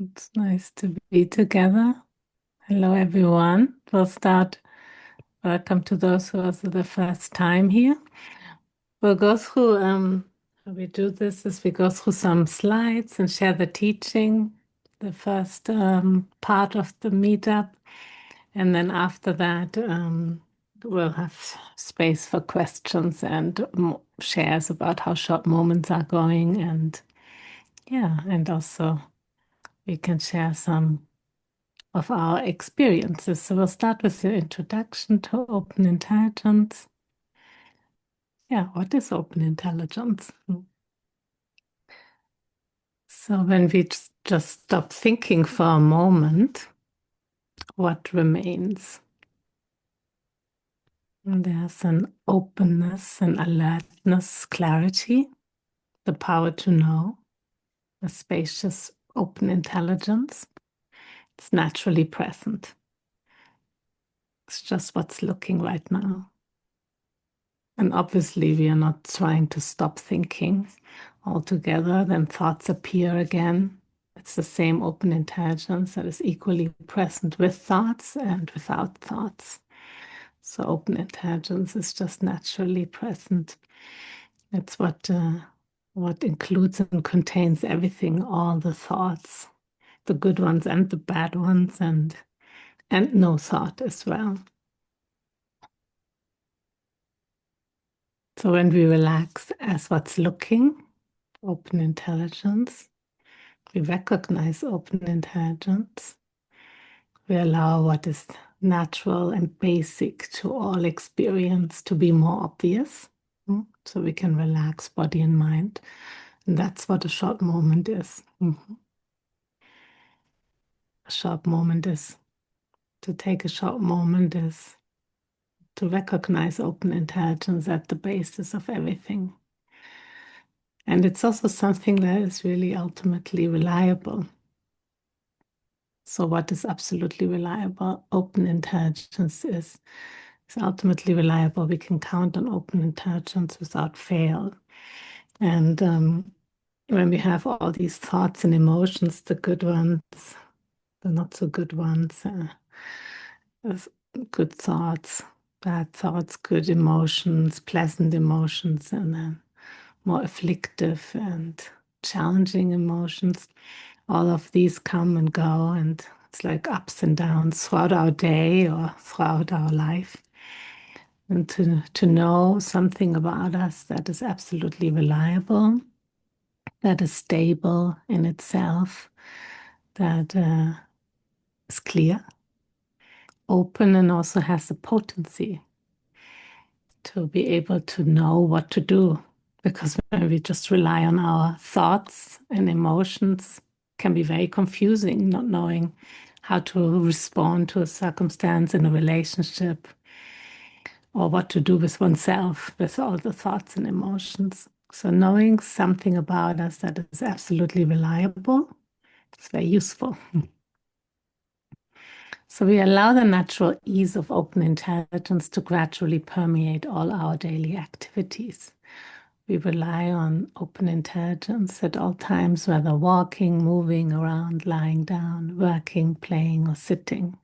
It's nice to be together. Hello, everyone. We'll start. Welcome to those who are the first time here. We'll go through, how we do this is we go through some slides and share the teaching, the first part of the meetup. And then after that, we'll have space for questions and shares about how short moments are going. And yeah, and also we can share some of our experiences. So we'll start with the introduction to open intelligence. Yeah, what is open intelligence? So when we just stop thinking for a moment, what remains? And there's an openness, an alertness, clarity, the power to know, a spacious, open intelligence. It's naturally present. It's just what's looking right now. And obviously, we are not trying to stop thinking altogether. Then thoughts appear again. It's the same open intelligence that is equally present with thoughts and without thoughts. So, open intelligence is just naturally present. It's what includes and contains everything, all the thoughts, the good ones and the bad ones, and no thought as well. So when we relax as what's looking, open intelligence, we recognize open intelligence. We allow what is natural and basic to all experience to be more obvious. So we can relax body and mind. And that's what a short moment is. A short moment is to take a short moment is to recognize open intelligence at the basis of everything. And it's also something that is really ultimately reliable. So what is absolutely reliable? Open intelligence is ultimately reliable. We can count on open intelligence without fail. And when we have all these thoughts and emotions, the good ones, the not so good ones, good thoughts, bad thoughts, good emotions, pleasant emotions, and then more afflictive and challenging emotions. All of these come and go, and it's like ups and downs throughout our day or throughout our life. And to know something about us that is absolutely reliable, that is stable in itself, that is clear, open, and also has the potency to be able to know what to do. Because when we just rely on our thoughts and emotions, can be very confusing, not knowing how to respond to a circumstance in a relationship or what to do with oneself with all the thoughts and emotions. So knowing something about us that is absolutely reliable is very useful. So we allow the natural ease of open intelligence to gradually permeate all our daily activities. We rely on open intelligence at all times, whether walking, moving around, lying down, working, playing, or sitting.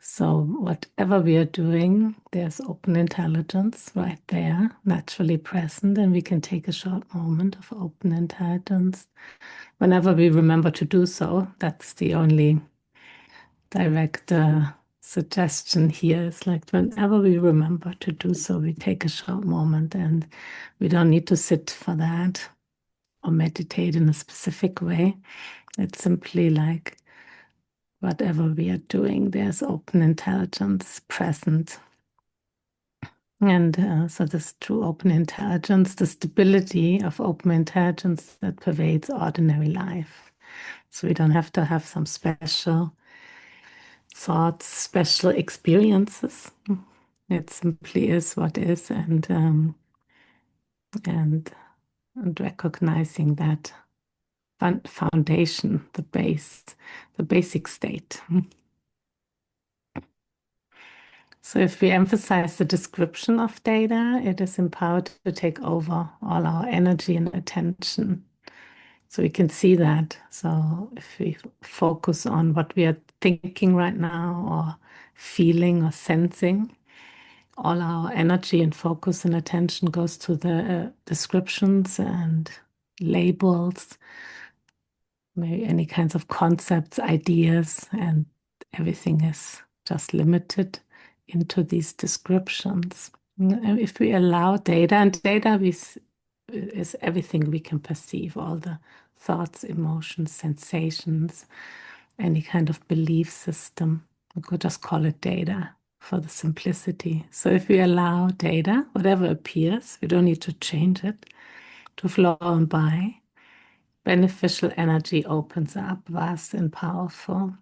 So, whatever we are doing, there's open intelligence right there, naturally present, and we can take a short moment of open intelligence whenever we remember to do so. That's the only direct suggestion here. Is like whenever we remember to do so, we take a short moment, and we don't need to sit for that or meditate in a specific way. It's simply like whatever we are doing, there's open intelligence present. And so this true open intelligence, the stability of open intelligence that pervades ordinary life. So we don't have to have some special thoughts, special experiences. It simply is what is, and recognizing that foundation, the base, the basic state. So if we emphasize the description of data, it is empowered to take over all our energy and attention. So we can see that. So if we focus on what we are thinking right now, or feeling, or sensing, all our energy and focus and attention goes to the descriptions and labels, maybe any kinds of concepts, ideas, and everything is just limited into these descriptions. And if we allow data, and data is everything we can perceive, all the thoughts, emotions, sensations, any kind of belief system. We could just call it data for the simplicity. So if we allow data, whatever appears, we don't need to change it, to flow on by, beneficial energy opens up, vast and powerful.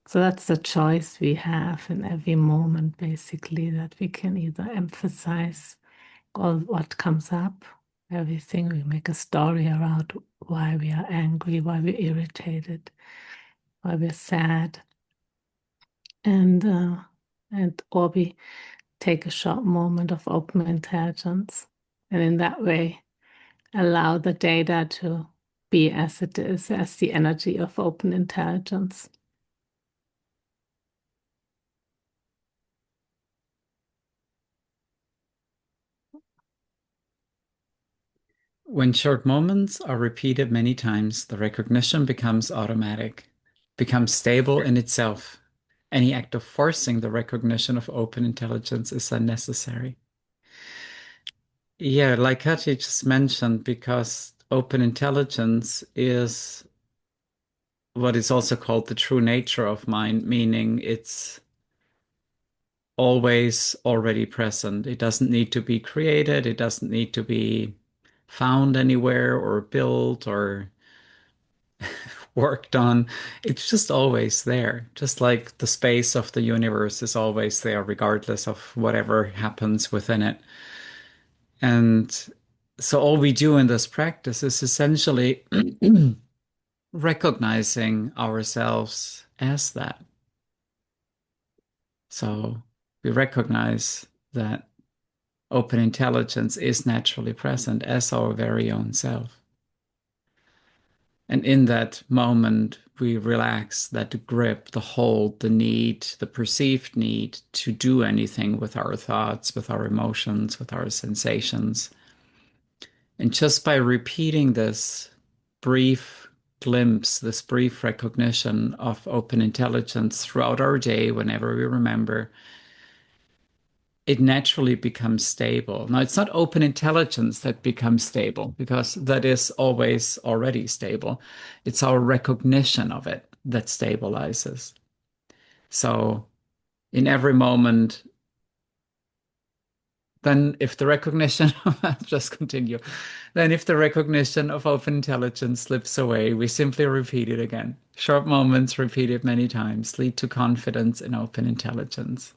So that's the choice we have in every moment, basically, that we can either emphasize all what comes up, everything. We make a story around why we are angry, why we're irritated, why we're sad, and or we take a short moment of open intelligence, and in that way allow the data to be as it is, as the energy of open intelligence. When short moments are repeated many times, the recognition becomes automatic, becomes stable in itself. Any act of forcing the recognition of open intelligence is unnecessary. Yeah, like Katya just mentioned, because open intelligence is what is also called the true nature of mind, meaning it's always already present. It doesn't need to be created, it doesn't need to be found anywhere or built or worked on. It's just always there, just like the space of the universe is always there, regardless of whatever happens within it. And so all we do in this practice is essentially recognizing ourselves as that. So we recognize that open intelligence is naturally present as our very own self. And in that moment, we relax that grip, the hold, the need, the perceived need to do anything with our thoughts, with our emotions, with our sensations. And just by repeating this brief glimpse, this brief recognition of open intelligence throughout our day, whenever we remember, it naturally becomes stable. Now, it's not open intelligence that becomes stable because that is always already stable. It's our recognition of it that stabilizes. So, in every moment, then if the recognition, I'll just continue, then if the recognition of open intelligence slips away, we simply repeat it again. Short moments repeated many times lead to confidence in open intelligence.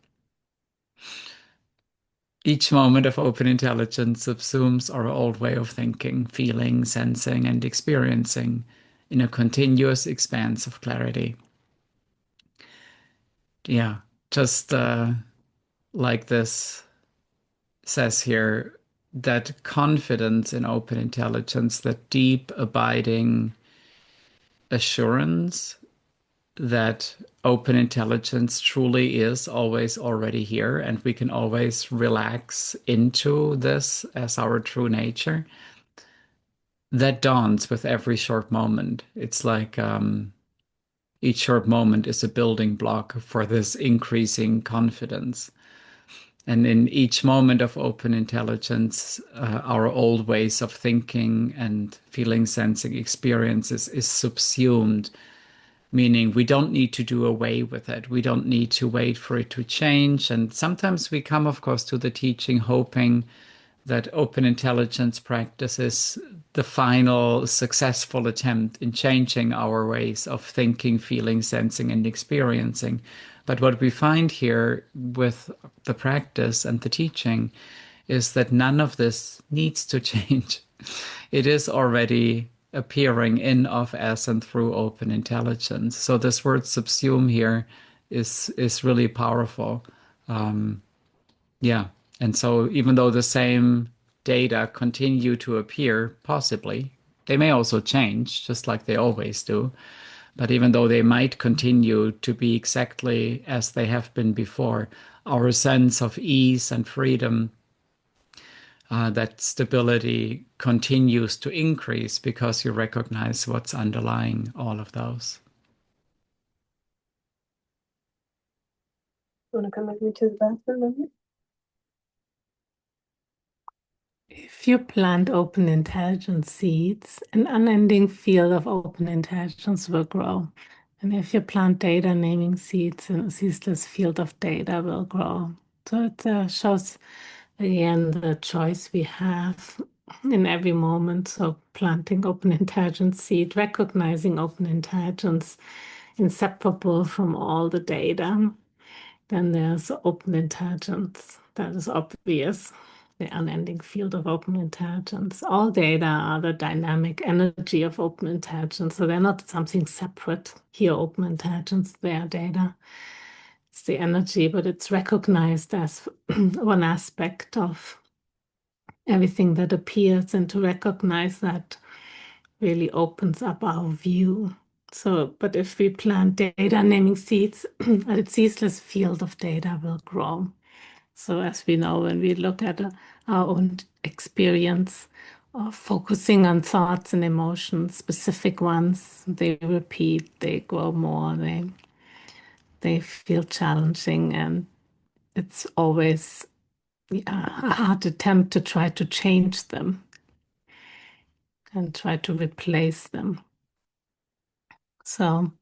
Each moment of open intelligence subsumes our old way of thinking, feeling, sensing, and experiencing in a continuous expanse of clarity. Yeah, just like this says here, that confidence in open intelligence, that deep, abiding assurance that open intelligence truly is always already here, and we can always relax into this as our true nature. That dawns with every short moment. It's like each short moment is a building block for this increasing confidence. And in each moment of open intelligence, our old ways of thinking and feeling, sensing experiences is subsumed, meaning we don't need to do away with it. We don't need to wait for it to change. And sometimes we come, of course, to the teaching hoping that open intelligence practice is the final successful attempt in changing our ways of thinking, feeling, sensing, and experiencing. But what we find here with the practice and the teaching is that none of this needs to change. It is already appearing in, of, as, and through open intelligence. So this word subsume here is really powerful. Yeah. And so even though the same data continue to appear, possibly, They may also change, just like they always do. But even though they might continue to be exactly as they have been before, our sense of ease and freedom, that stability continues to increase because you recognize what's underlying all of those. You want to come with me to the bathroom? If you plant open intelligence seeds, an unending field of open intelligence will grow. And if you plant data naming seeds, a ceaseless field of data will grow. So it shows again the choice we have in every moment. So planting open intelligence seed, recognizing open intelligence inseparable from all the data. Then there's open intelligence. That is obvious. The unending field of open intelligence. All data are the dynamic energy of open intelligence. So they're not something separate. Here, open intelligence, there, data. It's the energy, but it's recognized as one aspect of everything that appears. And to recognize that really opens up our view. So, but if we plant data naming seeds, a ceaseless field of data will grow. So, as we know, when we look at our own experience of focusing on thoughts and emotions, specific ones, they repeat, they grow more, they feel challenging, and it's always a hard attempt to try to change them and try to replace them. So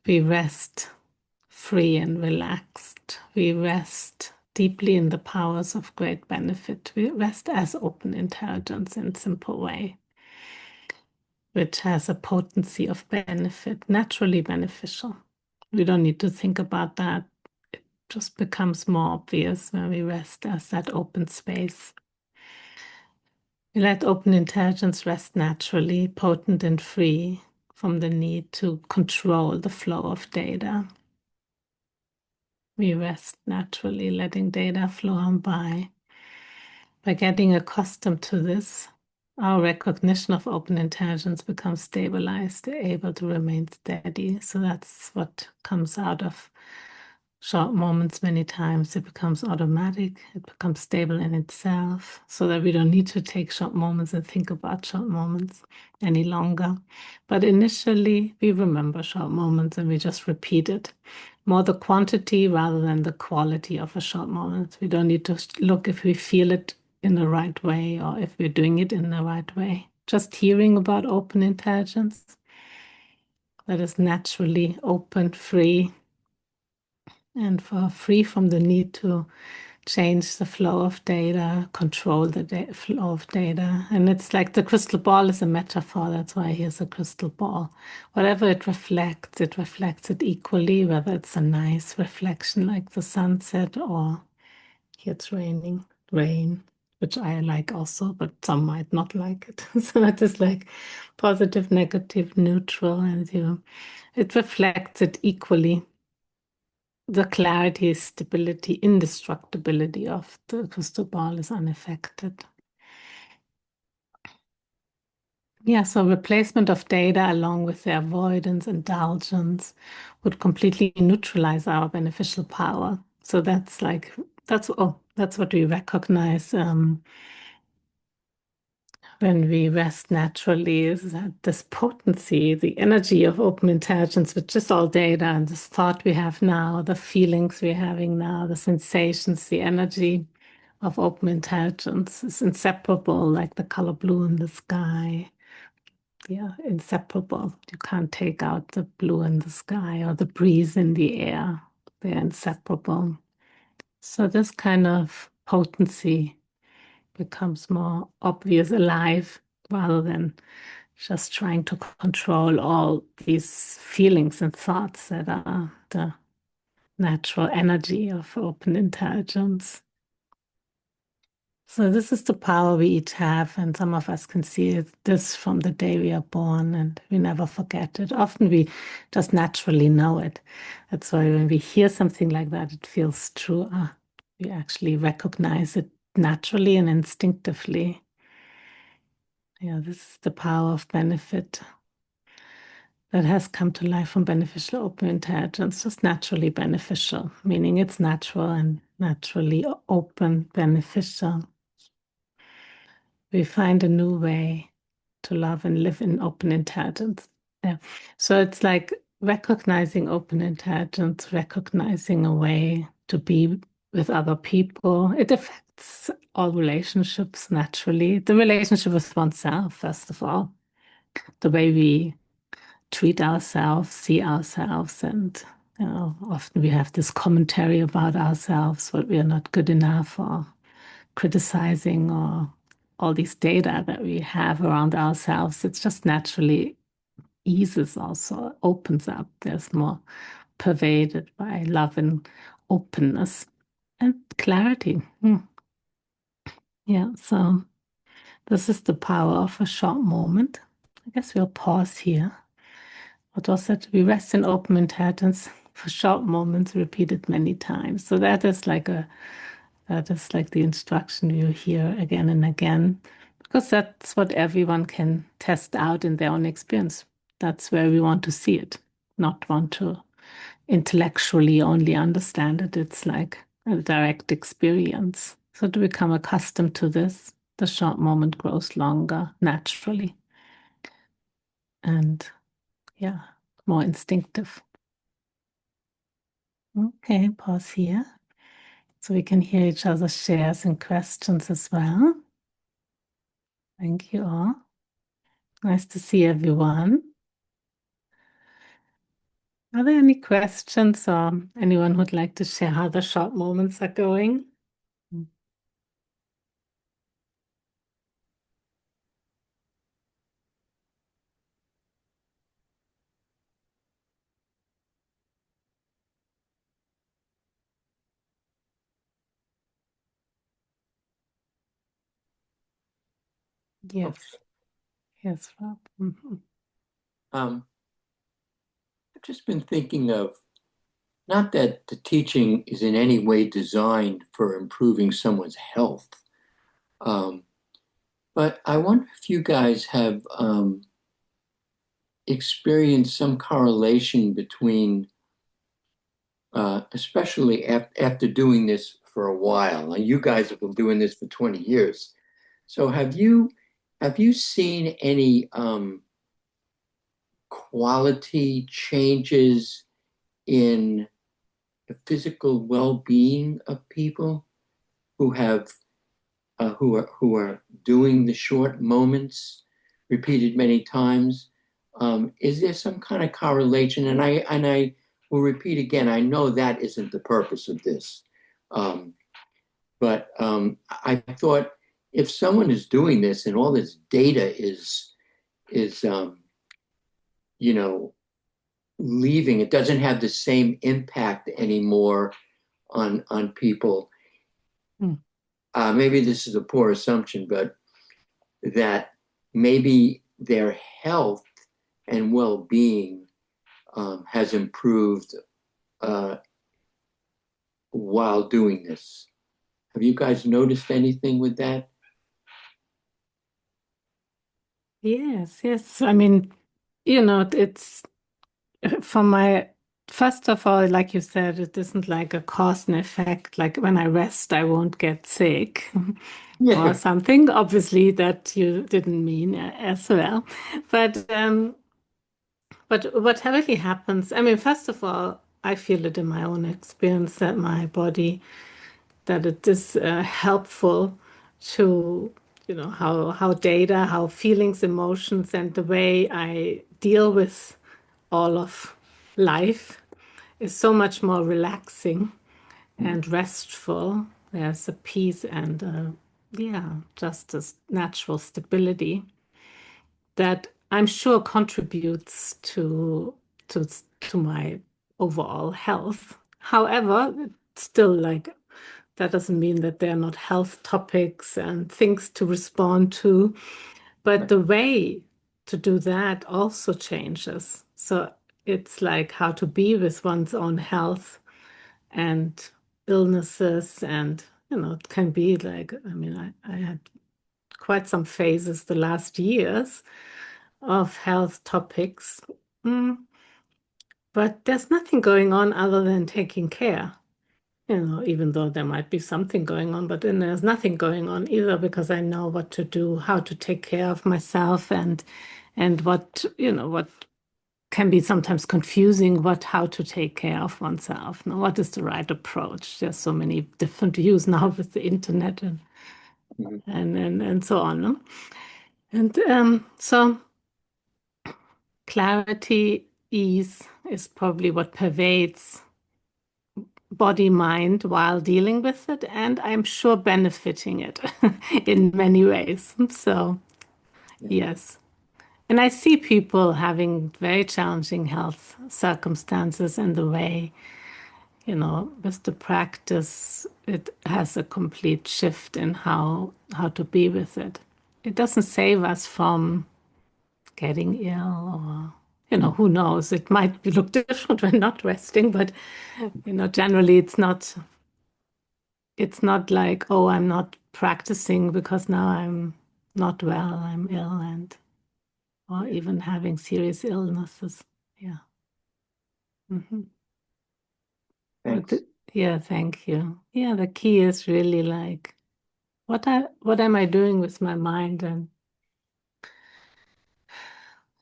we rest free and relaxed. We rest deeply in the powers of great benefit. We rest as open intelligence in a simple way, which has a potency of benefit, naturally beneficial. We don't need to think about that. It just becomes more obvious when we rest as that open space. We let open intelligence rest naturally, potent and free from the need to control the flow of data. We rest naturally, letting data flow on by. By getting accustomed to this, our recognition of open intelligence becomes stabilized, able to remain steady. So that's what comes out of short moments many times. It becomes automatic, it becomes stable in itself, so that we don't need to take short moments and think about short moments any longer. But initially, we remember short moments and we just repeat it. More the quantity rather than the quality of a short moment. We don't need to look if we feel it in the right way or if we're doing it in the right way. Just hearing about open intelligence that is naturally open, free, and free from the need to change the flow of data, control the flow of data. And it's like the crystal ball is a metaphor. That's why here's a crystal ball. Whatever it reflects it equally, whether it's a nice reflection like the sunset or here it's raining, rain, which I like also, but some might not like it. So it is like positive, negative, neutral, and it reflects it equally. The clarity, stability, indestructibility of the crystal ball is unaffected. Yeah, so replacement of data along with the avoidance, indulgence would completely neutralize our beneficial power. So that's what we recognize when we rest naturally, is that this potency, the energy of open intelligence, which is all data, and this thought we have now, the feelings we're having now, the sensations, the energy of open intelligence is inseparable, like the color blue in the sky. Yeah, inseparable. You can't take out the blue in the sky or the breeze in the air. They're inseparable. So this kind of potency becomes more obvious, alive, rather than just trying to control all these feelings and thoughts that are the natural energy of open intelligence. So this is the power we each have, and some of us can see this from the day we are born, and we never forget it. Often we just naturally know it. That's why when we hear something like that, it feels true. We actually recognize it naturally and instinctively. Yeah, this is the power of benefit that has come to life from beneficial open intelligence, just naturally beneficial, meaning it's natural and naturally open, beneficial. We find a new way to love and live in open intelligence. Yeah. So it's like recognizing open intelligence, recognizing a way to be with other people. It affects all relationships naturally. The relationship with oneself, first of all, the way we treat ourselves, see ourselves, and often we have this commentary about ourselves, what we are not good enough, or criticizing, or all these data that we have around ourselves. It's just naturally eases also, opens up. There's more pervaded by love and openness and clarity. Yeah, so this is the power of a short moment. I guess we'll pause here. What was it? We rest in open intelligence for short moments, repeated many times. So that is like the instruction you hear again and again, because that's what everyone can test out in their own experience. That's where we want to see it, not want to intellectually only understand it. It's like a direct experience. So to become accustomed to this, the short moment grows longer naturally. And yeah, more instinctive. Okay, pause here. So we can hear each other's shares and questions as well. Thank you all. Nice to see everyone. Are there any questions or anyone who'd like to share how the short moments are going? Yes. Yes, Rob. I've just been thinking of not that the teaching is in any way designed for improving someone's health, um, but I wonder if you guys have experienced some correlation between, especially after doing this for a while. Now, you guys have been doing this for 20 years. So have you seen any quality changes in the physical well-being of people who have who are doing the short moments repeated many times? Is there some kind of correlation? And I will repeat again. I know that isn't the purpose of this, but I thought if someone is doing this and all this data is you know leaving, it doesn't have the same impact anymore on people. Hmm. Maybe this is a poor assumption, but that maybe their health and well-being has improved while doing this. Have you guys noticed anything with that? Yes, yes. I mean, it's from my, first of all, like you said, it isn't like a cause and effect. Like when I rest, I won't get sick or Yeah. something. Obviously, that you didn't mean as well. But what really happens, I mean, first of all, I feel it in my own experience that my body, that it is helpful to, how data, how feelings, emotions, and the way I deal with all of life is so much more relaxing and restful. There's a peace and just a natural stability that I'm sure contributes to to my overall health. However, it's still like that doesn't mean that there are not health topics and things to respond to, but the way to do that also changes. So it's like how to be with one's own health and illnesses, and it can be like, I mean, I had quite some phases the last years of health topics. Mm, but there's nothing going on other than taking care. Even though there might be something going on, but then there's nothing going on either because I know what to do, how to take care of myself, and what can be sometimes confusing, how to take care of oneself. Now, what is the right approach? There's so many different views now with the internet and Mhm. and so on. No? And so clarity, ease is probably what pervades body mind while dealing with it, and I'm sure benefiting it in many ways. So, Yeah. yes. And I see people having very challenging health circumstances, and the way, with the practice, it has a complete shift in how to be with it. It doesn't save us from getting ill, or who knows, it might look different when not resting, but generally it's not like, oh, I'm not practicing because now I'm not well, I'm ill, or even having serious illnesses. Yeah. hmm Thanks. yeah, thank you. Yeah, the key is really like, what am I doing with my mind, and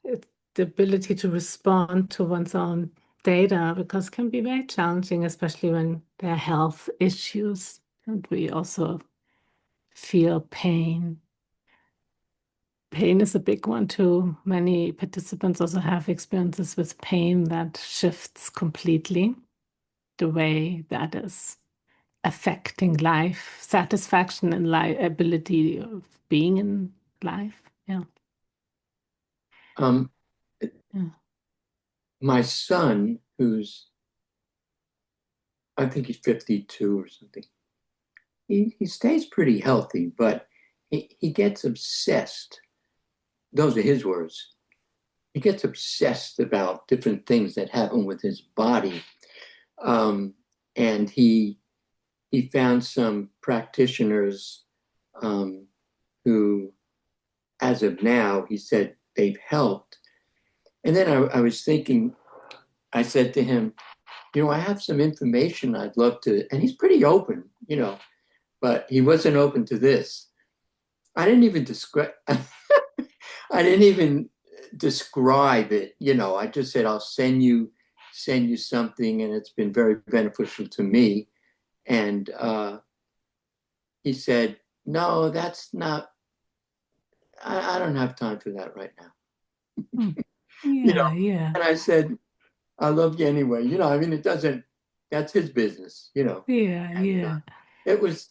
it's the ability to respond to one's own data, because it can be very challenging, especially when there are health issues, and we also feel pain. Pain is a big one too. Many participants also have experiences with pain that shifts completely the way that is affecting life, satisfaction and life, ability of being in life. Yeah. Um, Yeah. my son, I think he's 52 or something, he stays pretty healthy, but he gets obsessed. Those are his words. He gets obsessed about different things that happen with his body. Um, and he found some practitioners um, who, as of now, he said they've helped. And then I was thinking, I said to him, I have some information I'd love to, and he's pretty open, but he wasn't open to this. I didn't even describe, I didn't even describe it. I just said, I'll send you something, and it's been very beneficial to me. And he said, no, that's not, I don't have time for that right now. Hmm. You know, Yeah, yeah, and I said, I love you anyway. I mean, that's his business. yeah, And yeah. it was,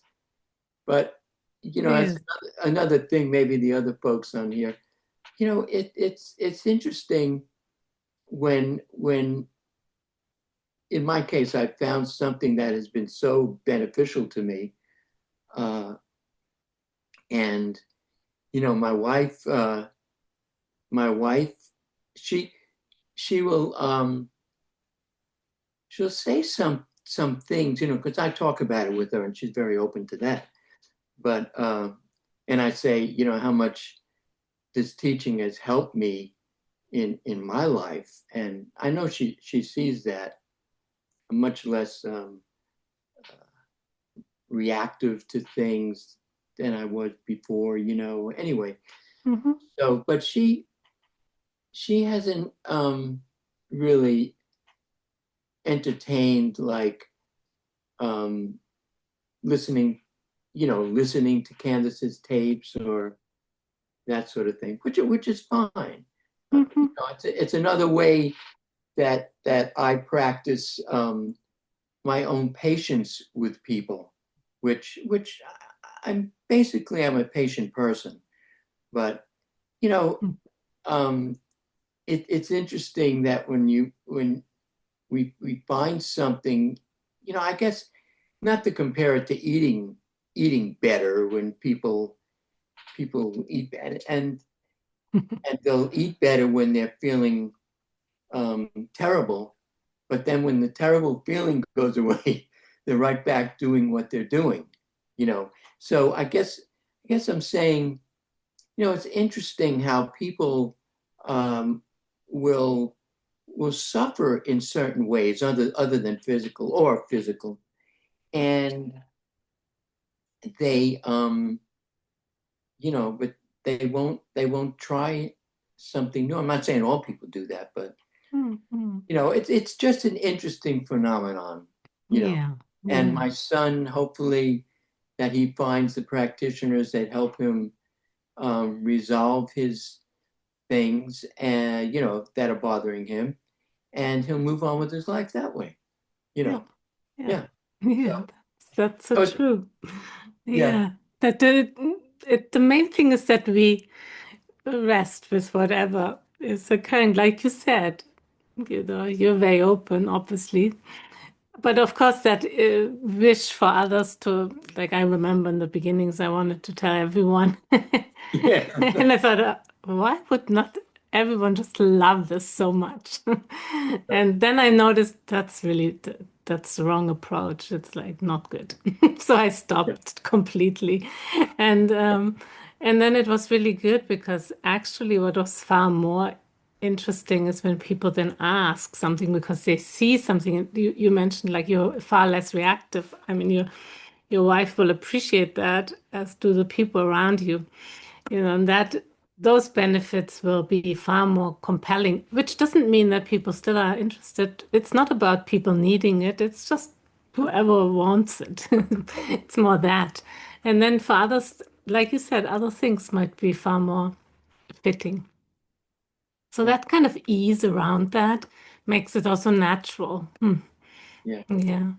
but, that's Yes. another thing, maybe the other folks on here, it's interesting when in my case, I found something that has been so beneficial to me. And, my wife, she, she will, she'll say some things, because I talk about it with her and she's very open to that. But, and I say, how much this teaching has helped me in my life. And I know she sees that. I'm much less reactive to things than I was before, anyway. hmm So, but she hasn't really entertained like um, listening to Candace's tapes or that sort of thing, which is fine. hmm It's another way that I practice my own patience with people, which I'm a patient person, but you know, um, it's interesting that when we find something, I guess not to compare it to eating better when people eat better and they'll eat better when they're feeling terrible, but then when the terrible feeling goes away, they're right back doing what they're doing. So I guess I'm saying it's interesting how people um, will suffer in certain ways other than physical, and they but they won't try something new. I'm not saying all people do that, but Mm-hmm. it's just an interesting phenomenon. Yeah, And yeah, my son, hopefully, that he finds the practitioners that help him resolve his things and that are bothering him, and he'll move on with his life that way. You yeah, know, yeah, yeah. yeah. So, That's so so it's- true. yeah, Yeah, that the main thing is that we rest with whatever is occurring. Like you said, you're very open, obviously. But of course, that wish for others to, like I remember in the beginnings, I wanted to tell everyone. yeah, And I thought, why would not everyone just love this so much? And then I noticed that's the wrong approach. It's like not good. So I yeah, stopped completely. And then it was really good because actually what was far more interesting is when people then ask something because they see something. You mentioned like you're far less reactive. I mean, your wife will appreciate that, as do the people around you. And that those benefits will be far more compelling, which doesn't mean that people still are interested. It's not about people needing it. It's just whoever wants it. It's more that. And then for others, like you said, other things might be far more fitting. So yeah, that kind of ease around that makes it also natural. yeah. Yeah.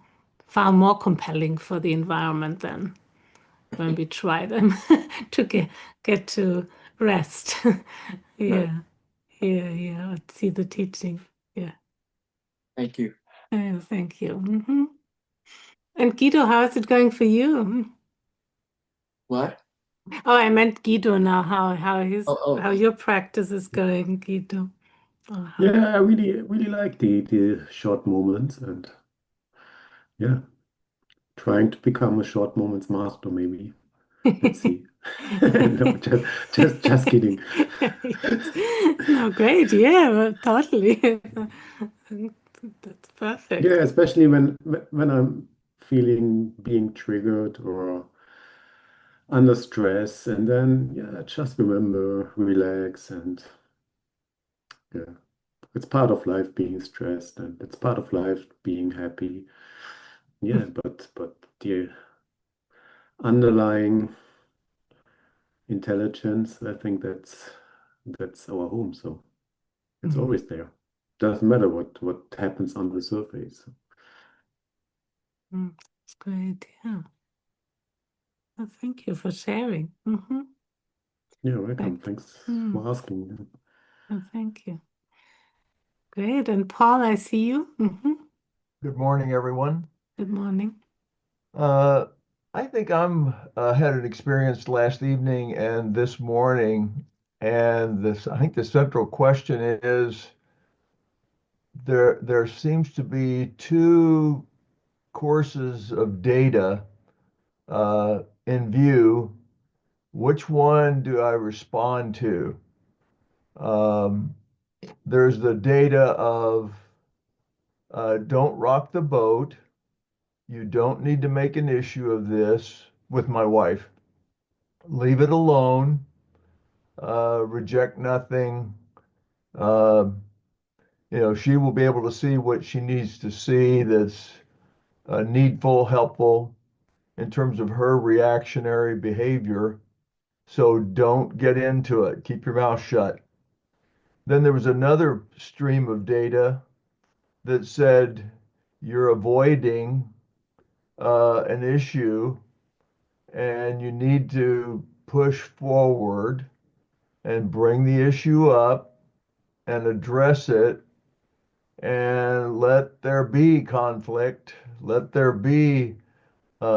Far more compelling for the environment than when we try them to get to rest. Right. Yeah. Yeah. Yeah. See the teaching. Yeah. Thank you. Thank you. And Guido, how is it going for you? What? Oh, I meant Guido now. Oh, How oh, your practice is going, Guido. Oh, how, Yeah, I really like the short moments and yeah, trying to become a short moments master maybe. Let's see. No, just kidding. Yes. No, great. Yeah, well, totally. That's Yeah, perfect. especially when I'm feeling being triggered or under stress, and then yeah, just remember, relax, and yeah, it's part of life being stressed, and it's part of life being happy. Yeah, but the underlying intelligence, I think that's our home. So it's Mm, always there. Doesn't matter what happens on the surface. That's great. Yeah. Well, thank you for sharing. Yeah, welcome. Perfect. Thanks Mm, for asking. well, thank you. Great. And Paul, I see you. Good morning, everyone. Good morning. Uh, I think I'm had an experience last evening and this morning, and I think the central question is there seems to be two courses of data in view. Which one do I respond to? Um, there's the data of don't rock the boat. You don't need to make an issue of this with my wife. Leave it alone, reject nothing. Uh, she will be able to see what she needs to see that's needful, helpful in terms of her reactionary behavior. So don't get into it. Keep your mouth shut. Then there was another stream of data that said you're avoiding an issue and you need to push forward and bring the issue up and address it and let there be conflict, let there be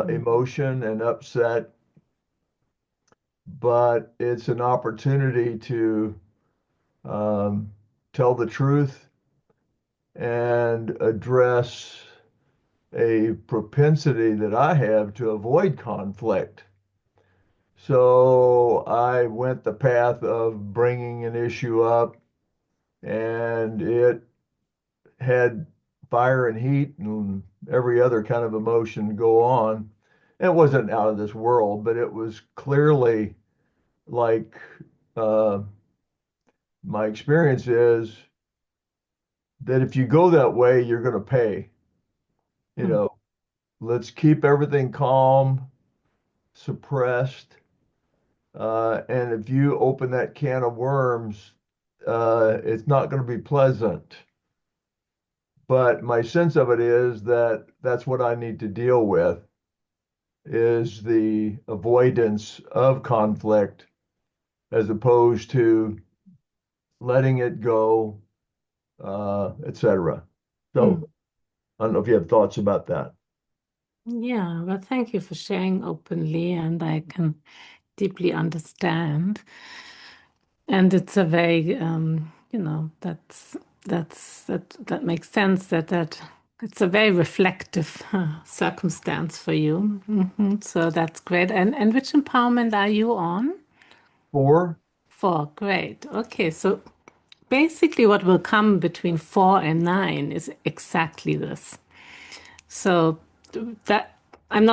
emotion and upset, but it's an opportunity to um, tell the truth and address a propensity that I have to avoid conflict. So I went the path of bringing an issue up, and it had fire and heat and every other kind of emotion go on. It wasn't out of this world, but it was clearly like uh, my experience is that if you go that way, you're going to pay. You Mm. know, let's keep everything calm, suppressed. And if you open that can of worms, it's not going to be pleasant. But my sense of it is that that's what I need to deal with is the avoidance of conflict as opposed to letting it go, etc. Mm. So I don't know if you have thoughts about that. Yeah, well, thank you for sharing openly, and I can deeply understand. And it's a very, that makes sense that it's a very reflective circumstance for you. So that's great. And which empowerment are you on? 4, 4, great. Okay, so basically what will come between 4 and 9 is exactly this. So that I'm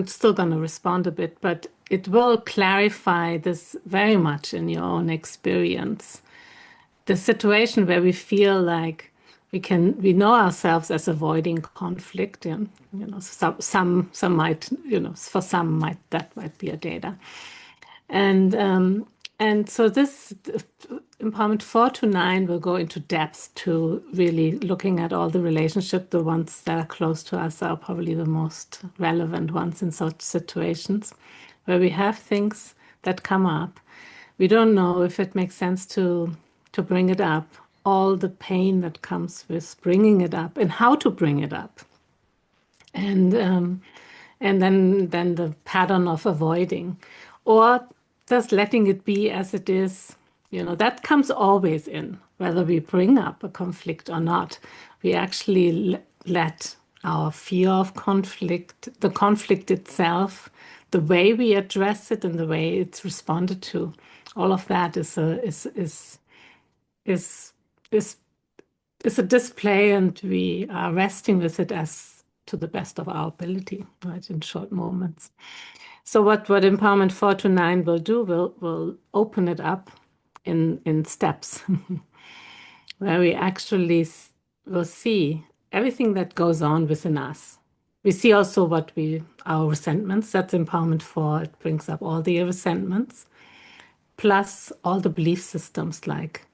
still gonna respond a bit, but it will clarify this very much in your own experience. The situation where we feel like we know ourselves as avoiding conflict, and some might, for some that might be a data. And so this empowerment 4 to 9 will go into depth to really looking at all the relationship. The ones that are close to us are probably the most relevant ones in such situations where we have things that come up. We don't know if it makes sense to bring it up, all the pain that comes with bringing it up and how to bring it up. And then the pattern of avoiding, or just letting it be as it is. That comes always in, whether we bring up a conflict or not. We actually let our fear of conflict, the conflict itself, the way we address it, and the way it's responded to, all of that is is a display, and we are resting with it as to the best of our ability, right, in short moments. So what empowerment 4 to 9 will do will open it up in steps where we actually will see everything that goes on within us. We see also our resentments. That's empowerment 4. It brings up all the resentments, plus all the belief systems like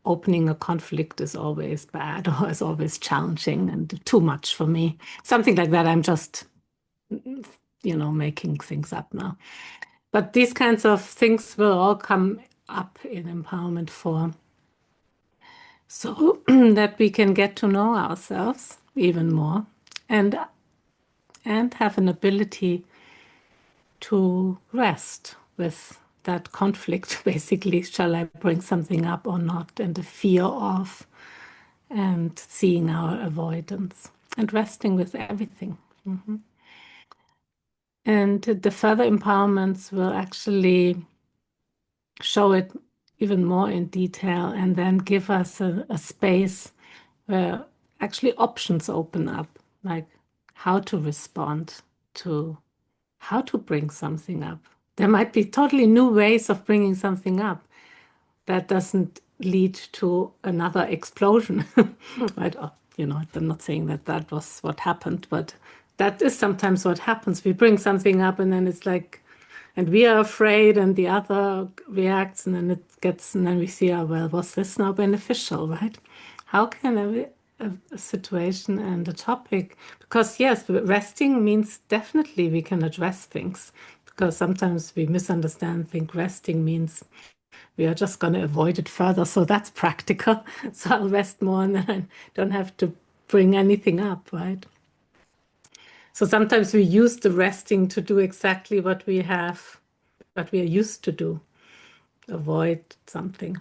opening a conflict is always bad or is always challenging and too much for me. Something like that. I'm just, making things up now. But these kinds of things will all come up in empowerment 4, so that we can get to know ourselves even more and have an ability to rest with that conflict. Basically, shall I bring something up or not? And the fear of, and seeing our avoidance and resting with everything. And the further empowerments will actually show it even more in detail and then give us a space where actually options open up, like how to respond to how to bring something up. There might be totally new ways of bringing something up that doesn't lead to another explosion. Right? I'm not saying that was what happened, but that is sometimes what happens. We bring something up and then it's like, and we are afraid and the other reacts and then and then we see, oh, well, was this now beneficial, right? How can a situation and a topic, because yes, resting means definitely we can address things, because sometimes we misunderstand, think resting means we are just going to avoid it further. So that's practical. So I'll rest more and then I don't have to bring anything up, right? So sometimes we use the resting to do exactly what we are used to do, avoid something.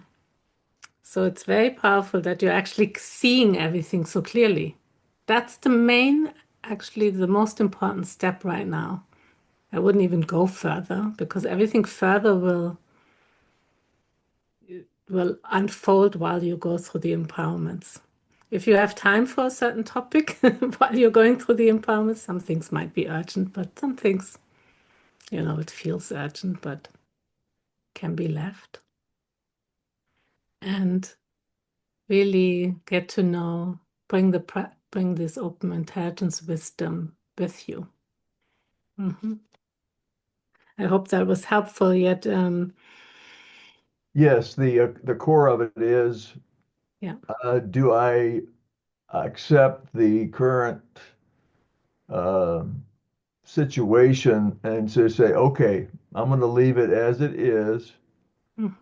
So it's very powerful that you're actually seeing everything so clearly. That's actually the most important step right now, I wouldn't even go further because everything further will unfold while you go through the empowerments. If you have time for a certain topic while you're going through the empowerments, some things might be urgent, but some things, it feels urgent, but can be left. And really get to know, bring this open intelligence wisdom with you. I hope that was helpful. Yet, Yes, the core of it is, yeah. Do I accept the current situation and to say, okay, I'm going to leave it as it is,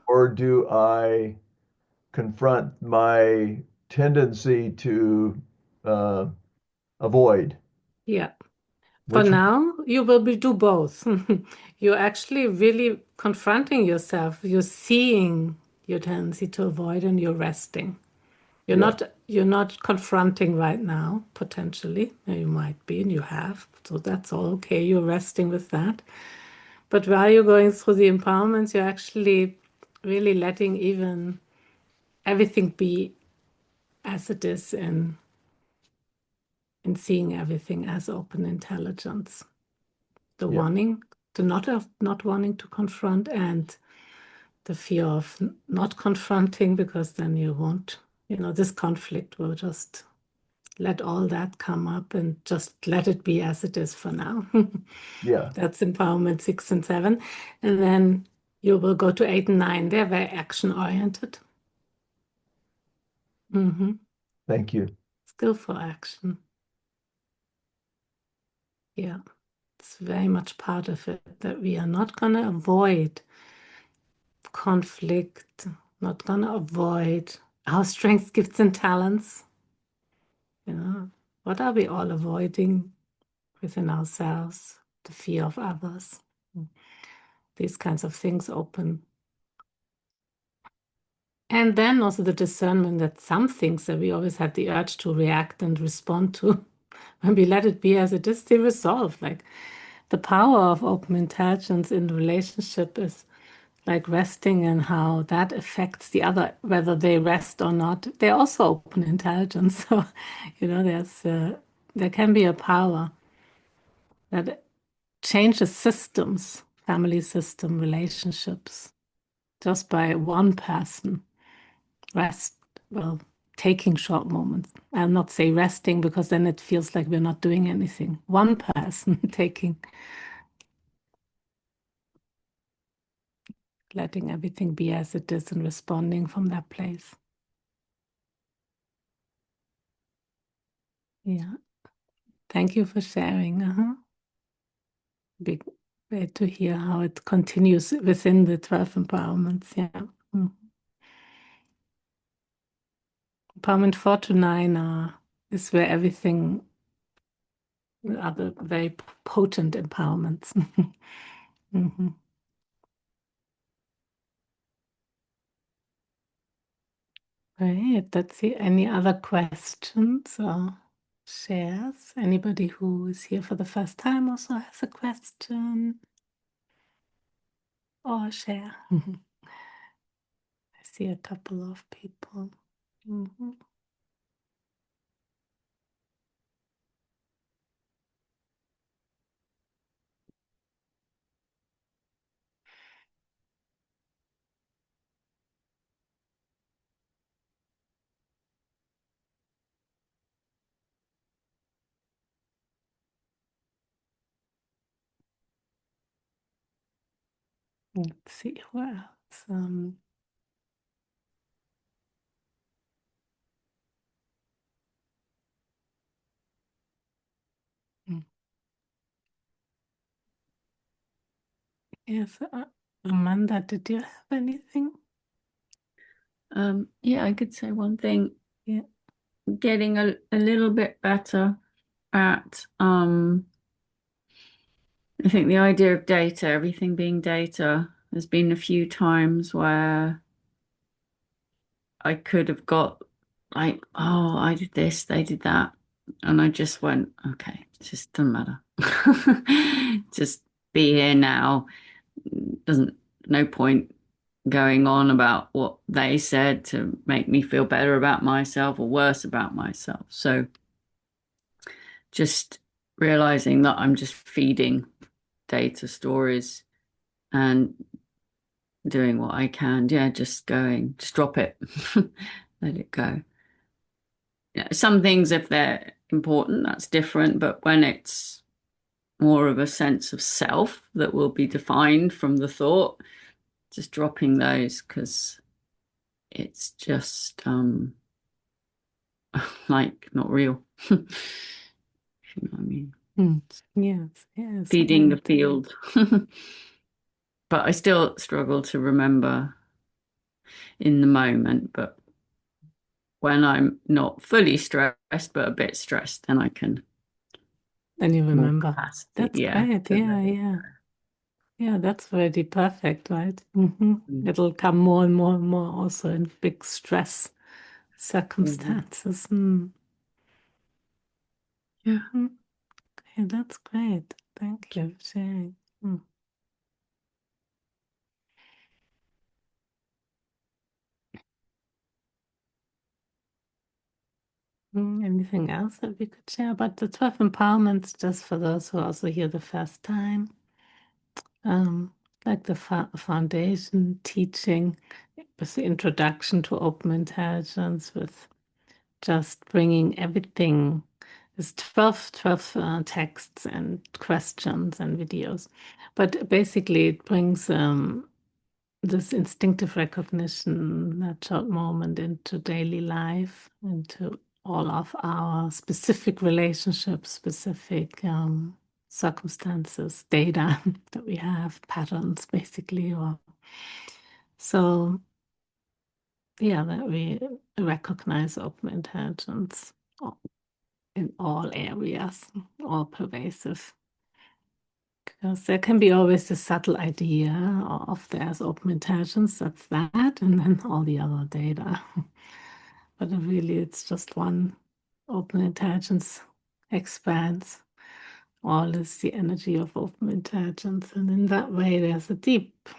or do I confront my tendency to avoid? Yeah. For now, you will do both. You're actually really confronting yourself. You're seeing your tendency to avoid and you're resting. You're not confronting right now, potentially. You might be and you have. So that's all okay. You're resting with that. But while you're going through the empowerments, you're actually really letting even everything be as it is in seeing everything as open intelligence. The wanting, the not wanting to confront, and the fear of not confronting, because then you won't, this conflict will just let all that come up and just let it be as it is for now. Yeah. That's empowerment 6 and 7. And then you will go to 8 and 9. They're very action oriented. Thank you. Skillful action. Yeah. It's very much part of it that we are not going to avoid conflict, not going to avoid our strengths, gifts, and talents. What are we all avoiding within ourselves? The fear of others. These kinds of things open. And then also the discernment that some things that we always had the urge to react and respond to, when we let it be as it is, they resolve. Like the power of open intelligence in the relationship is like resting and how that affects the other, whether they rest or not. They're also open intelligence. So, there can be a power that changes systems, family system, relationships, just by one person taking short moments. I'll not say resting because then it feels like we're not doing anything. One person letting everything be as it is and responding from that place. Yeah. Thank you for sharing. Big way to hear how it continues within the 12 empowerments. Yeah. Empowerment 4 to 9 is where everything, other very potent empowerments. Right. Let's see. Any other questions or shares? Anybody who is here for the first time also has a question or share? I see a couple of people. Let's see what else. Yes, Amanda, did you have anything? Yeah, I could say one thing. Yeah. Getting a little bit better at I think the idea of data, everything being data, there's been a few times where I could have got like, oh, I did this, they did that. And I just went, okay, it just doesn't matter. Just be here now. No point going on about what they said to make me feel better about myself or worse about myself. So just realizing that I'm just feeding data stories and doing what I can. Yeah, just drop it, let it go. Yeah, some things, if they're important, that's different. But when it's more of a sense of self that will be defined from the thought, just dropping those, because it's just like not real. If you know what I mean. Yes, yes. Feeding the field. But I still struggle to remember in the moment. But when I'm not fully stressed, but a bit stressed, then I can. Then you more remember. capacity, That's yeah, great. to Yeah, let it yeah. go. Yeah, that's already perfect, right? It'll come more and more and more also in big stress circumstances. Yeah. Okay, that's great. Thank you for sharing. Anything else that we could share about the 12 empowerments, just for those who are also here the first time? Like the foundation teaching with the introduction to open intelligence, with just bringing everything. There's 12 texts and questions and videos. But basically it brings this instinctive recognition, that short moment, into daily life, into all of our specific relationships, specific circumstances, data that we have, patterns basically, or so yeah, that we recognize open intelligence in all areas, all pervasive. Because there can be always a subtle idea of there's open intelligence, that's that, and then all the other data. But really, it's just one open intelligence expands. All is the energy of open intelligence. And in that way, there's a deep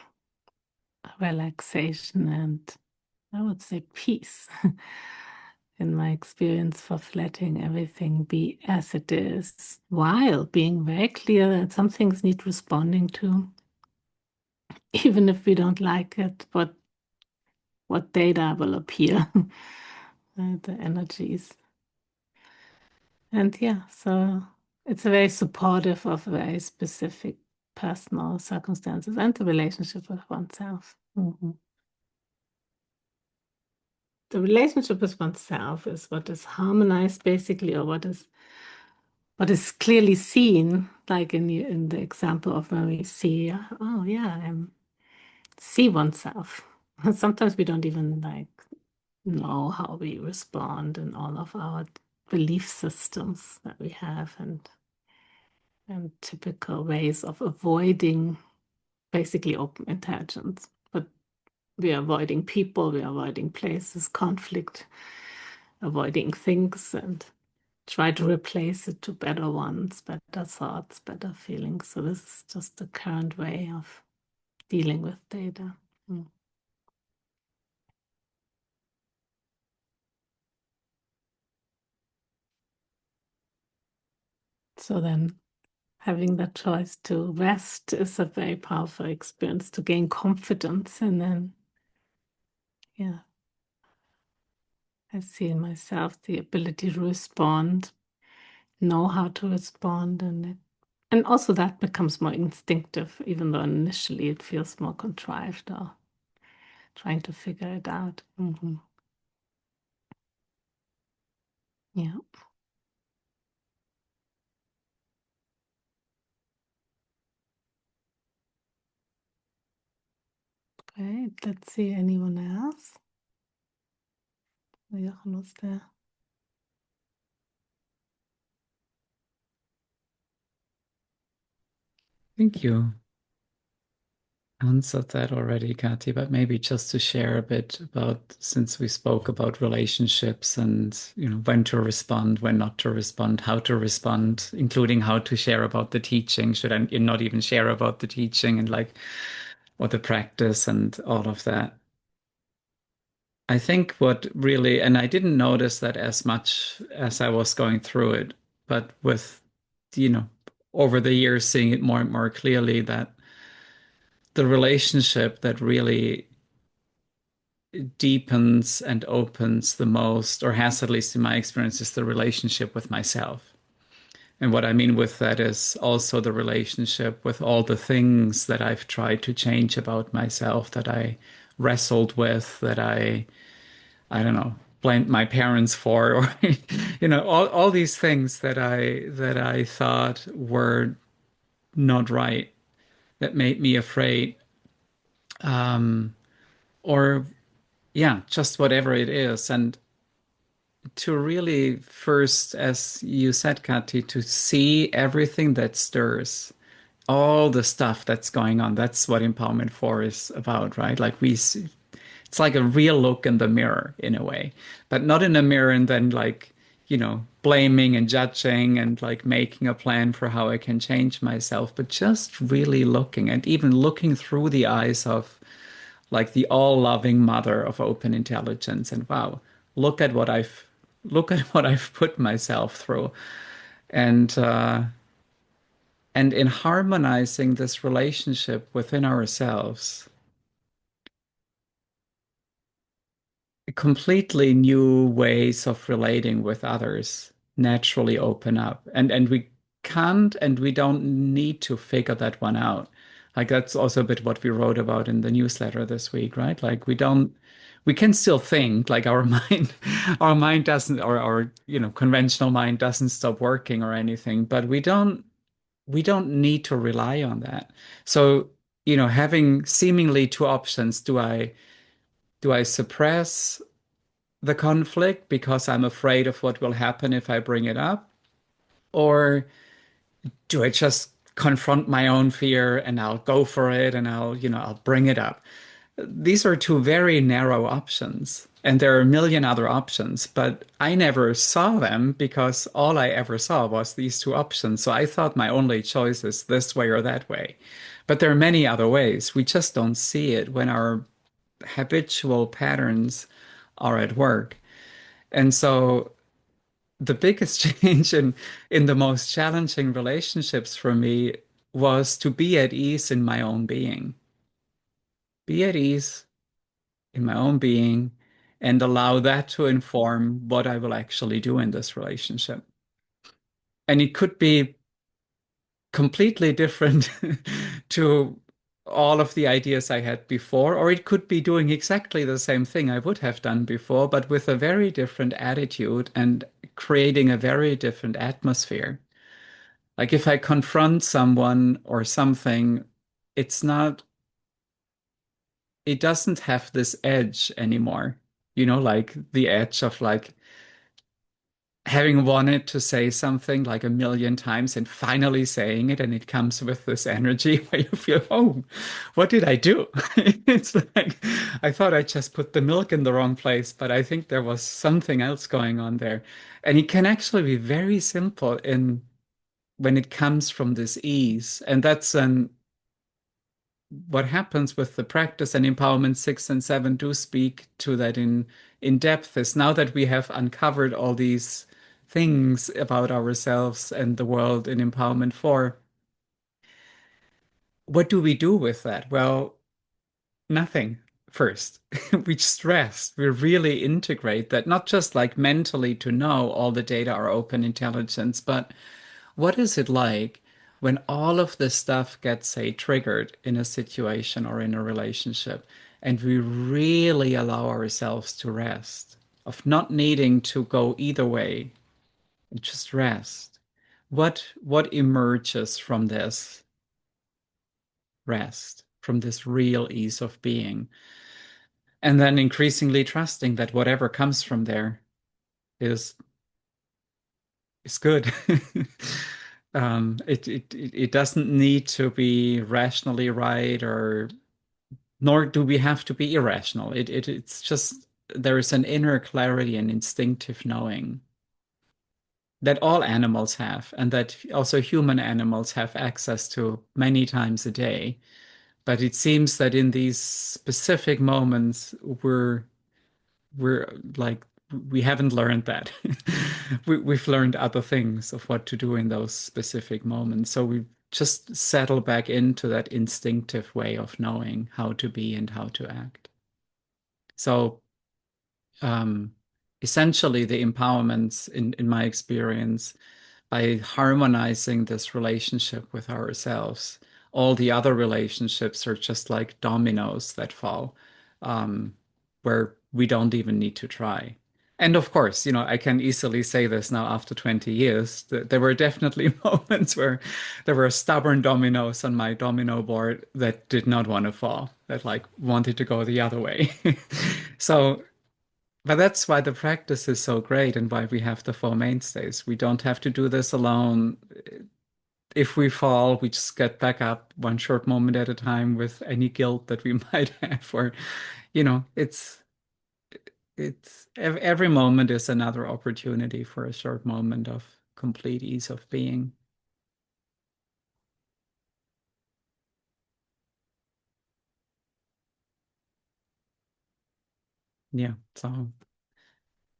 relaxation and, I would say, peace in my experience, of letting everything be as it is, while being very clear that some things need responding to, even if we don't like it, what data will appear, the energies. And yeah, so it's very supportive of very specific personal circumstances and the relationship with oneself. The relationship with oneself is what is harmonized, basically, or what is clearly seen, like in the example of when we see, oh yeah, see oneself. Sometimes we don't even know how we respond in all of our belief systems that we have, and typical ways of avoiding basically open intelligence. But we are avoiding people, we are avoiding places, conflict, avoiding things, and try to replace it to better ones, better thoughts, better feelings. So this is just the current way of dealing with data. So then having that choice to rest is a very powerful experience, to gain confidence. And then, yeah, I see in myself the ability to respond, know how to respond, and also that becomes more instinctive, even though initially it feels more contrived or trying to figure it out. Yeah. Great. Let's see, anyone else? Jochen was there. Thank you. answered that already, Kati, but maybe just to share a bit about, since we spoke about relationships and, when to respond, when not to respond, how to respond, including how to share about the teaching. Should I not even share about the teaching and or the practice and all of that? I think what really, and I didn't notice that as much as I was going through it, but with, you know, over the years, seeing it more and more clearly, that the relationship that really deepens and opens the most, or has at least in my experience, is the relationship with myself. And what I mean with that is also the relationship with all the things that I've tried to change about myself, that I wrestled with, that I don't know, blamed my parents for, or all these things that I thought were not right, that made me afraid, or yeah, just whatever it is. And to really first, as you said, Kati, to see everything that stirs, all the stuff that's going on. That's what Empowerment 4 is about, right? Like we see, it's like a real look in the mirror in a way, but not in a mirror and then blaming and judging and making a plan for how I can change myself, but just really looking, and even looking through the eyes of the all-loving mother of open intelligence. And wow, look at what I've put myself through. And in harmonizing this relationship within ourselves, completely new ways of relating with others naturally open up. And we can't and we don't need to figure that one out. That's also a bit what we wrote about in the newsletter this week, right? We can still think, our mind, our mind doesn't, or our, conventional mind doesn't stop working or anything, but we don't need to rely on that. So, having seemingly two options, do I suppress the conflict because I'm afraid of what will happen if I bring it up? Or do I just confront my own fear and I'll go for it and I'll bring it up? These are two very narrow options. And there are a million other options, but I never saw them because all I ever saw was these two options. So I thought my only choice is this way or that way. But there are many other ways. We just don't see it when our habitual patterns are at work. And so the biggest change in the most challenging relationships for me was to be at ease in my own being. Be at ease in my own being and allow that to inform what I will actually do in this relationship. And it could be completely different to all of the ideas I had before, or it could be doing exactly the same thing I would have done before, but with a very different attitude and creating a very different atmosphere. Like if I confront someone or something, it doesn't have this edge anymore, like the edge of having wanted to say something like a million times and finally saying it, and it comes with this energy where you feel, oh, what did I do? It's like I thought I just put the milk in the wrong place, but I think there was something else going on there. And it can actually be very simple in when it comes from this ease. And that's what happens with the practice, and Empowerment 6 and 7 do speak to that in depth, is now that we have uncovered all these things about ourselves and the world in Empowerment 4, what do we do with that? Well, nothing first. We just rest. We really integrate that, not just mentally to know all the data are open intelligence, but what is it like when all of this stuff gets, say, triggered in a situation or in a relationship, and we really allow ourselves to rest, of not needing to go either way, and just rest? What emerges from this rest, from this real ease of being? And then increasingly trusting that whatever comes from there is good. It doesn't need to be rationally right or nor do we have to be irrational. It's just there is an inner clarity and instinctive knowing that all animals have, and that also human animals have access to many times a day. But it seems that in these specific moments, we're like we haven't learned that. We've learned other things of what to do in those specific moments. So we just settle back into that instinctive way of knowing how to be and how to act. So um, essentially, the empowerments, in my experience, by harmonizing this relationship with ourselves, all the other relationships are just like dominoes that fall, um, where we don't even need to try. And of course, I can easily say this now after 20 years, that there were definitely moments where there were stubborn dominoes on my domino board that did not want to fall, that like wanted to go the other way. So but that's why the practice is so great and why we have the four mainstays. We don't have to do this alone. If we fall, we just get back up one short moment at a time with any guilt that we might have, or, it's every moment is another opportunity for a short moment of complete ease of being. Yeah, so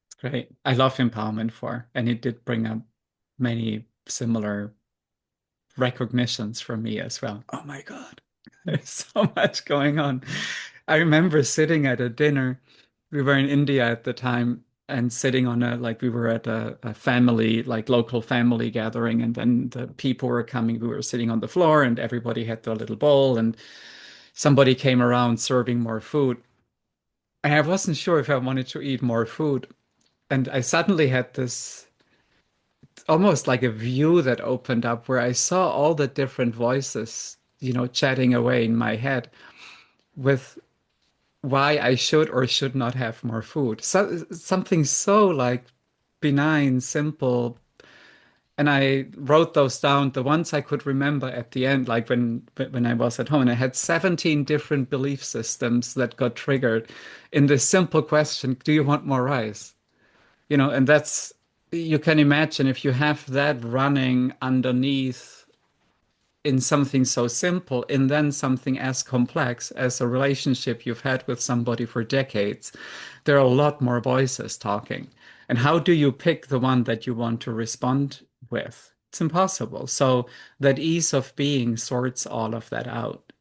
it's great. I love Empowerment 4, and it did bring up many similar recognitions from me as well. Oh my God, there's so much going on. I remember sitting at a dinner. We were in India at the time and sitting on we were at a family, like local family gathering. And then the people were coming. We were sitting on the floor and everybody had their little bowl and somebody came around serving more food. And I wasn't sure if I wanted to eat more food. And I suddenly had this almost like a view that opened up where I saw all the different voices, chatting away in my head with why I should or should not have more food. So something so like benign, simple. And I wrote those down, the ones I could remember at the end, like when I was at home, and I had 17 different belief systems that got triggered in this simple question, do you want more rice? And that's, you can imagine if you have that running underneath in something so simple and then something as complex as a relationship you've had with somebody for decades, there are a lot more voices talking. And how do you pick the one that you want to respond with? It's impossible. So that ease of being sorts all of that out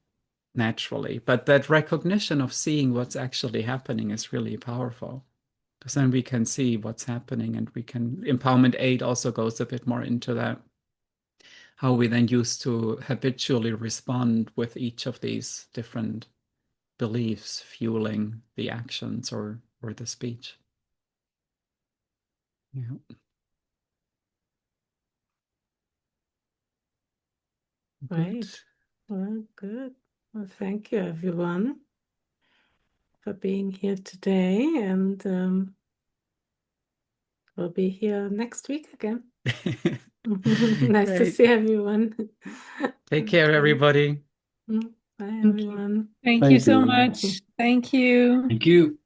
naturally. But that recognition of seeing what's actually happening is really powerful. Because then we can see what's happening and we can, Empowerment 8 also goes a bit more into that, how we then used to habitually respond with each of these different beliefs fueling the actions or the speech. Yeah. Great. Well, good. Well, thank you, everyone, for being here today. And we'll be here next week again. Nice to Great. see everyone. Take care, Okay. everybody. Bye, everyone. Thank you Thank so you. much. Thank you. Thank you.